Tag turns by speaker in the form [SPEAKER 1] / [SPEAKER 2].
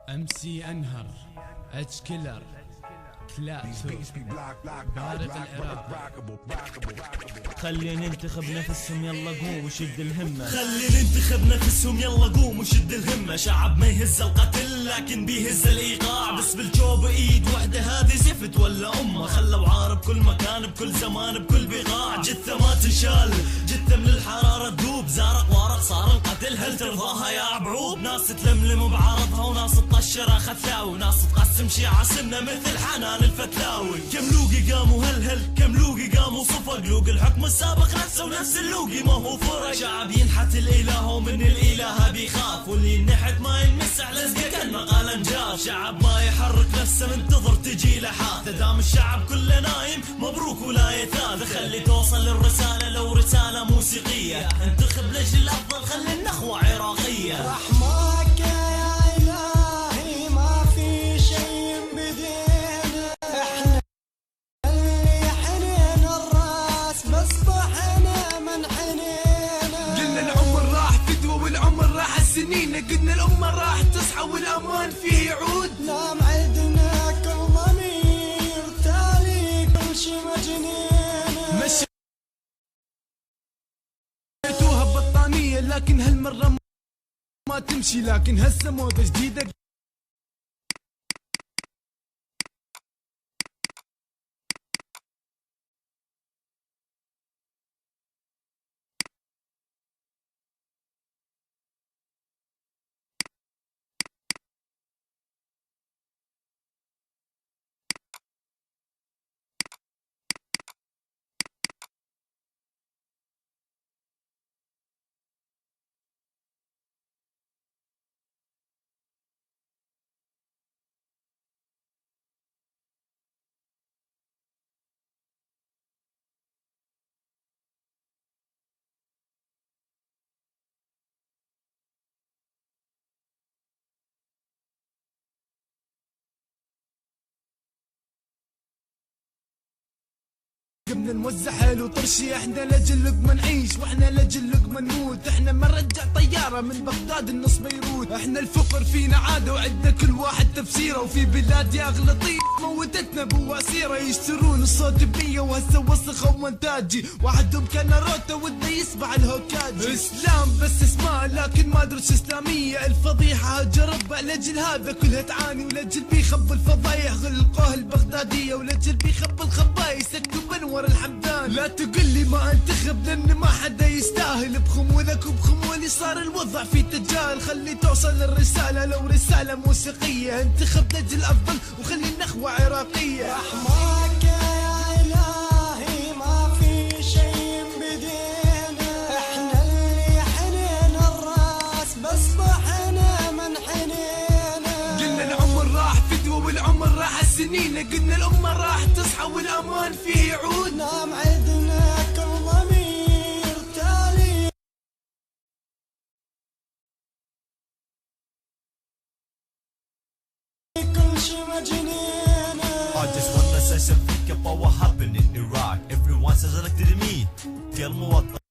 [SPEAKER 1] MC أنهر اتش كيلر كلاتو بارق العراق.
[SPEAKER 2] خلي ننتخب نفسهم يلا قوم وشد الهمة.
[SPEAKER 3] خلي ننتخب نفسهم يلا قوم وشد الهمة. شعب ما يهز القتل لكن بيهز الايقاع، بس بالجو ايد وحده هذه زفت ولا امه. خلوا عار بكل مكان بكل زمان بكل بقاع. جثة ما تنشال، جثة من الحرارة تذوب. زارق وارق صار القتل، هل ترضاها يا عبعوب؟ ناس تلملم بعرضها وناس تطشرها خثاوي، وناس تقسم شيعة سنة مثل حنان الفتلاوي. كم لوقي قاموا هلهل، كم لوقي قاموا صفق. لوق الحكم السابق نفسه ونفس اللوقي ما هو فرق. شعب ينحت الاله ومن الاله بيخاف، واللي ينحت ما ينمس على لزقه كالمقال انجاف. شعب ما يحرك نفسه منتظر تجي له حاثة. دام الشعب كله نايم مبروك ولا يثاث. خلي توصل الرسالة لو رسالة موسيقية. انتخب لاجل الافضل، خلي النخوة عراقية.
[SPEAKER 4] رحمك يا الهي ما في شيء بدينا. احنا اللي حنين الراس بس طحنا من حنينا.
[SPEAKER 5] قلنا العمر راح فدوة والعمر راح السنين. قلنا الأمة راح تصحى والأمان فيه يعود.
[SPEAKER 4] نام عدنا كل ضمير تالي كل شي مجنينا.
[SPEAKER 5] مشيتوها بطانية لكن هالمرة ما تمشي. لكن هسه موضة جديدة. قمنا نوزع حلو طرشي. احنا لاجل لقمة نعيش واحنا لاجل لقمة نموت. احنا ما نرجع طيارة من بغداد النص بيروت. احنا الفقر فينا عادة وعندنا كل واحد تفسيره. وفي بلاد يا اغلى طيب موتتنا بواسيرة. يشترون الصوت ب100 وهسه وسخوا وانتاجي. واحدهم كان روتا وده يسبع الهوكاجي. اسلام بس اسماء لكن ما درس اسلامية. الفضيحة جرب لاجل هذا كلها تعاني. ولاجل بيخب الفضايح غلقوها البغدادية. ولاجل بيخب الخبايس اكتب انور الحمدان. لا تقول لي ما انتخب لان ما حدا يستاهل. بخمولك وبخمولي صار الوضع في تجاهل. خلي توصل الرسالة لو رسالة موسيقية. انتخب لاجل الافضل وخلي النخوة عراقية.
[SPEAKER 4] رحمك يا الهي ما في شيء بدينا. احنا اللي حنين الراس بس طحنا من حنينا.
[SPEAKER 5] قلنا العمر راح فدوة والعمر راح السنين. قلنا الأمة راح تصحى والأمان فيه يعود.
[SPEAKER 4] نام عدنا كل ضمير تالي كل شي مجنينا.
[SPEAKER 3] I just wanna say something about what happened in Iraq. Everyone says elected me. كالمواطن